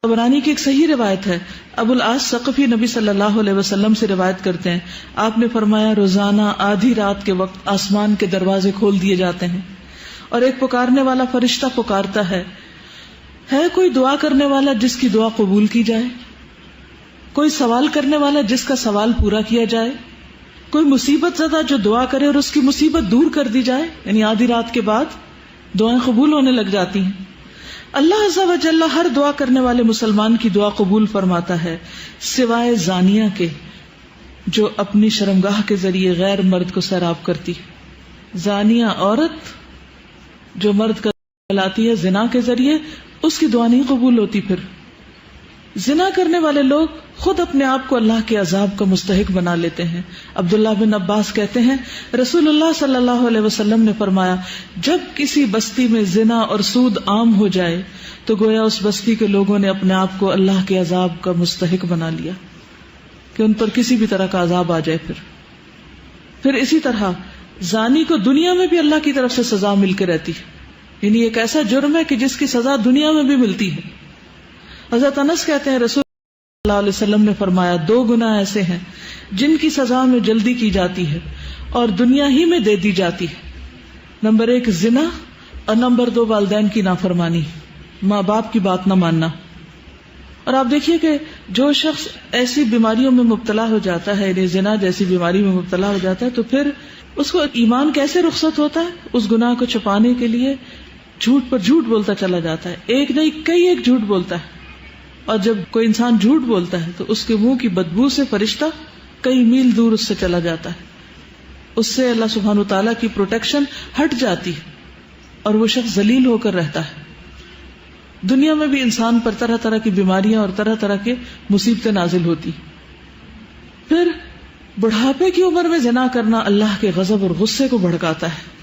طبرانی کی ایک صحیح روایت ہے، ابو العاص ثقفی نبی صلی اللہ علیہ وسلم سے روایت کرتے ہیں، آپ نے فرمایا روزانہ آدھی رات کے وقت آسمان کے دروازے کھول دیے جاتے ہیں اور ایک پکارنے والا فرشتہ پکارتا ہے کوئی دعا کرنے والا جس کی دعا قبول کی جائے، کوئی سوال کرنے والا جس کا سوال پورا کیا جائے، کوئی مصیبت زدہ جو دعا کرے اور اس کی مصیبت دور کر دی جائے. یعنی آدھی رات کے بعد دعائیں قبول ہونے لگ جاتی ہیں. اللہ عز و جل ہر دعا کرنے والے مسلمان کی دعا قبول فرماتا ہے سوائے زانیہ کے جو اپنی شرمگاہ کے ذریعے غیر مرد کو سیراب کرتی. زانیہ عورت جو مرد کا لاتی ہے زنا کے ذریعے، اس کی دعا نہیں قبول ہوتی. پھر زنا کرنے والے لوگ خود اپنے آپ کو اللہ کے عذاب کا مستحق بنا لیتے ہیں. عبداللہ بن عباس کہتے ہیں رسول اللہ صلی اللہ علیہ وسلم نے فرمایا جب کسی بستی میں زنا اور سود عام ہو جائے تو گویا اس بستی کے لوگوں نے اپنے آپ کو اللہ کے عذاب کا مستحق بنا لیا کہ ان پر کسی بھی طرح کا عذاب آ جائے. پھر اسی طرح زانی کو دنیا میں بھی اللہ کی طرف سے سزا مل کے رہتی ہے. یعنی ایک ایسا جرم ہے کہ جس کی سزا دنیا میں بھی ملتی ہے. حضرت انس کہتے ہیں رسول اللہ علیہ وسلم نے فرمایا 2 گناہ ایسے ہیں جن کی سزا میں جلدی کی جاتی ہے اور دنیا ہی میں دے دی جاتی ہے. نمبر 1 زنا اور نمبر 2 والدین کی نافرمانی، ماں باپ کی بات نہ ماننا. اور آپ دیکھیے کہ جو شخص ایسی بیماریوں میں مبتلا ہو جاتا ہے، یعنی زنا جیسی بیماری میں مبتلا ہو جاتا ہے، تو پھر اس کو ایمان کیسے رخصت ہوتا ہے؟ اس گناہ کو چھپانے کے لیے جھوٹ پر جھوٹ بولتا چلا جاتا ہے. ایک نہیں کئی ایک جھوٹ بولتا ہے. اور جب کوئی انسان جھوٹ بولتا ہے تو اس کے منہ کی بدبو سے فرشتہ کئی میل دور اس سے چلا جاتا ہے. اس سے اللہ سبحانہ وتعالیٰ کی پروٹیکشن ہٹ جاتی ہے اور وہ شخص ذلیل ہو کر رہتا ہے. دنیا میں بھی انسان پر طرح طرح کی بیماریاں اور طرح طرح کے مصیبتیں نازل ہوتی. پھر بڑھاپے کی عمر میں زنا کرنا اللہ کے غضب اور غصے کو بھڑکاتا ہے.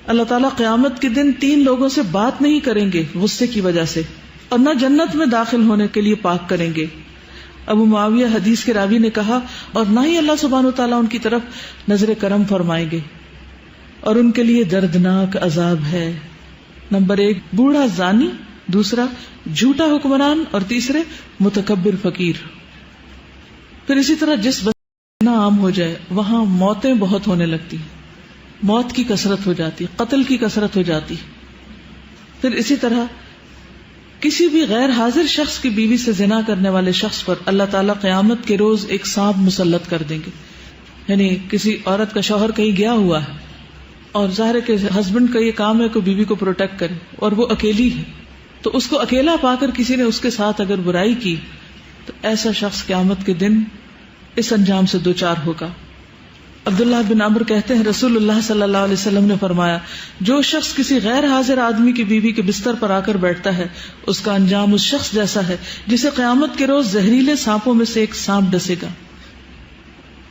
اللہ تعالیٰ قیامت کے دن 3 لوگوں سے بات نہیں کریں گے غصے کی وجہ سے، اور نہ جنت میں داخل ہونے کے لیے پاک کریں گے. ابو معاویہ حدیث کے راوی نے کہا اور نہ ہی اللہ سبحانہ وتعالیٰ ان کی طرف نظر کرم فرمائیں گے اور ان کے لیے دردناک عذاب ہے. نمبر 1 بوڑھا زانی، دوسرا جھوٹا حکمران، اور تیسرے متکبر فقیر. پھر اسی طرح جس زنا عام ہو جائے وہاں موتیں بہت ہونے لگتی، موت کی کثرت ہو جاتی، قتل کی کثرت ہو جاتی. پھر اسی طرح کسی بھی غیر حاضر شخص کی بیوی سے زنا کرنے والے شخص پر اللہ تعالیٰ قیامت کے روز ایک سانپ مسلط کر دیں گے. یعنی کسی عورت کا شوہر کہیں گیا ہوا ہے اور ظاہر ہے کہ ہسبینڈ کا یہ کام ہے کہ بیوی کو پروٹیکٹ کرے اور وہ اکیلی ہے، تو اس کو اکیلا پا کر کسی نے اس کے ساتھ اگر برائی کی تو ایسا شخص قیامت کے دن اس انجام سے دوچار ہوگا. عبداللہ بن عمرو کہتے ہیں رسول اللہ صلی اللہ علیہ وسلم نے فرمایا جو شخص کسی غیر حاضر آدمی کی بیوی کے بستر پر آ کر بیٹھتا ہے اس کا انجام اس شخص جیسا ہے جسے قیامت کے روز زہریلے سانپوں میں سے ایک سانپ ڈسے گا.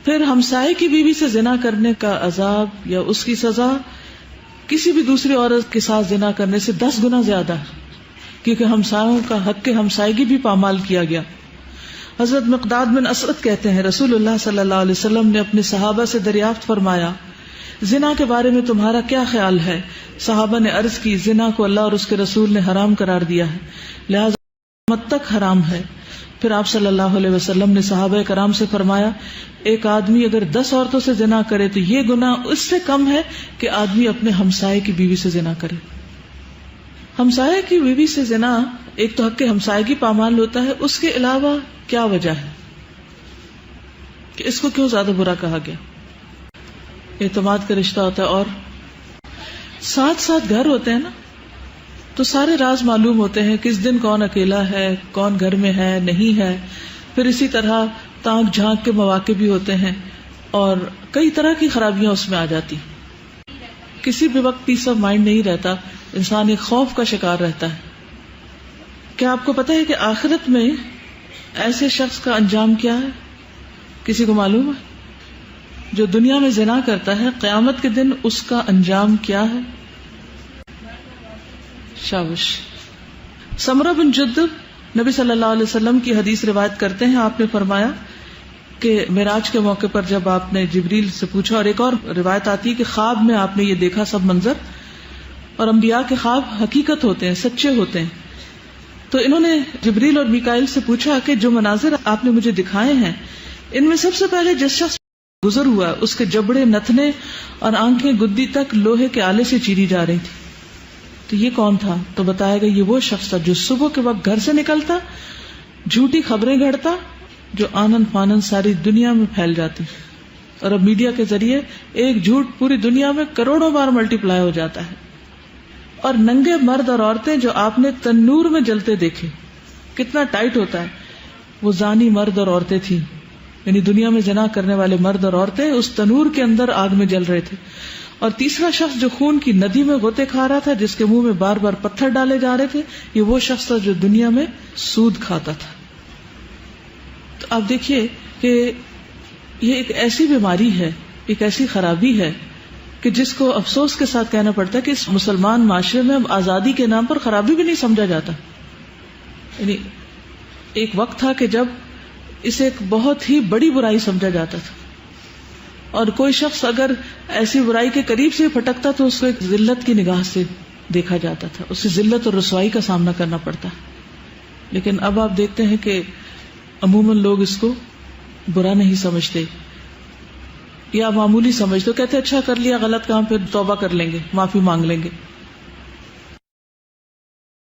پھر ہمسائے کی بیوی سے زنا کرنے کا عذاب یا اس کی سزا کسی بھی دوسری عورت کے ساتھ زنا کرنے سے 10 گنا زیادہ ہے، کیونکہ ہمسایوں کا حق کے ہمسائیگی بھی پامال کیا گیا. حضرت مقداد بن اسود کہتے ہیں رسول اللہ صلی اللہ علیہ وسلم نے اپنے صحابہ سے دریافت فرمایا زنا کے بارے میں تمہارا کیا خیال ہے؟ صحابہ نے عرض کی زنا کو اللہ اور اس کے رسول نے حرام قرار دیا ہے، لہذا قیامت تک حرام ہے. پھر آپ صلی اللہ علیہ وسلم نے صحابہ کرام سے فرمایا ایک آدمی اگر 10 عورتوں سے زنا کرے تو یہ گناہ اس سے کم ہے کہ آدمی اپنے ہمسائے کی بیوی سے زنا کرے. ہمسائے کی بیوی سے زنا ایک تو حق ہمسائیگی پامال ہوتا ہے، اس کے علاوہ کیا وجہ ہے کہ اس کو کیوں زیادہ برا کہا گیا؟ اعتماد کا رشتہ ہوتا ہے اور ساتھ ساتھ گھر ہوتے ہیں نا، تو سارے راز معلوم ہوتے ہیں کس دن کون اکیلا ہے، کون گھر میں ہے نہیں ہے. پھر اسی طرح تانک جھانک کے مواقع بھی ہوتے ہیں اور کئی طرح کی خرابیاں اس میں آ جاتی. کسی بھی وقت پیس آف مائنڈ نہیں رہتا، انسان ایک خوف کا شکار رہتا ہے. کیا آپ کو پتا ہے کہ آخرت میں ایسے شخص کا انجام کیا ہے؟ کسی کو معلوم ہے؟ جو دنیا میں زنا کرتا ہے قیامت کے دن اس کا انجام کیا ہے؟ شابش. سمرہ بن جندب نبی صلی اللہ علیہ وسلم کی حدیث روایت کرتے ہیں، آپ نے فرمایا کہ معراج کے موقع پر جب آپ نے جبریل سے پوچھا، اور ایک اور روایت آتی ہے کہ خواب میں آپ نے یہ دیکھا سب منظر، اور انبیاء کے خواب حقیقت ہوتے ہیں، سچے ہوتے ہیں. تو انہوں نے جبریل اور میکائیل سے پوچھا کہ جو مناظر آپ نے مجھے دکھائے ہیں ان میں سب سے پہلے جس شخص گزر ہوا اس کے جبڑے نتنے اور آنکھیں گدی تک لوہے کے آلے سے چیری جا رہی تھی، تو یہ کون تھا؟ تو بتایا گیا یہ وہ شخص تھا جو صبح کے وقت گھر سے نکلتا، جھوٹی خبریں گھڑتا جو آنن فانن ساری دنیا میں پھیل جاتی، اور اب میڈیا کے ذریعے ایک جھوٹ پوری دنیا میں کروڑوں بار ملٹی پلائی ہو جاتا ہے، اور ننگے مرد اور عورتیں جو آپ نے تنور میں جلتے دیکھے، کتنا ٹائٹ ہوتا ہے، وہ زانی مرد اور عورتیں تھیں، یعنی دنیا میں زنا کرنے والے مرد اور عورتیں اس تنور کے اندر آگ میں جل رہے تھے۔ اور تیسرا شخص جو خون کی ندی میں غوطے کھا رہا تھا، جس کے منہ میں بار بار پتھر ڈالے جا رہے تھے، یہ وہ شخص تھا جو دنیا میں سود کھاتا تھا۔ تو آپ دیکھیے کہ یہ ایک ایسی بیماری ہے، ایک ایسی خرابی ہے کہ جس کو افسوس کے ساتھ کہنا پڑتا ہے کہ اس مسلمان معاشرے میں اب آزادی کے نام پر خرابی بھی نہیں سمجھا جاتا۔ یعنی ایک وقت تھا کہ جب اسے ایک بہت ہی بڑی برائی سمجھا جاتا تھا، اور کوئی شخص اگر ایسی برائی کے قریب سے پھٹکتا تو اس کو ایک ذلت کی نگاہ سے دیکھا جاتا تھا، اسے ذلت اور رسوائی کا سامنا کرنا پڑتا ہے۔ لیکن اب آپ دیکھتے ہیں کہ عموماً لوگ اس کو برا نہیں سمجھتے یا معمولی سمجھتے، کہتے اچھا کر لیا غلط کام، پھر توبہ کر لیں گے، معافی مانگ لیں گے۔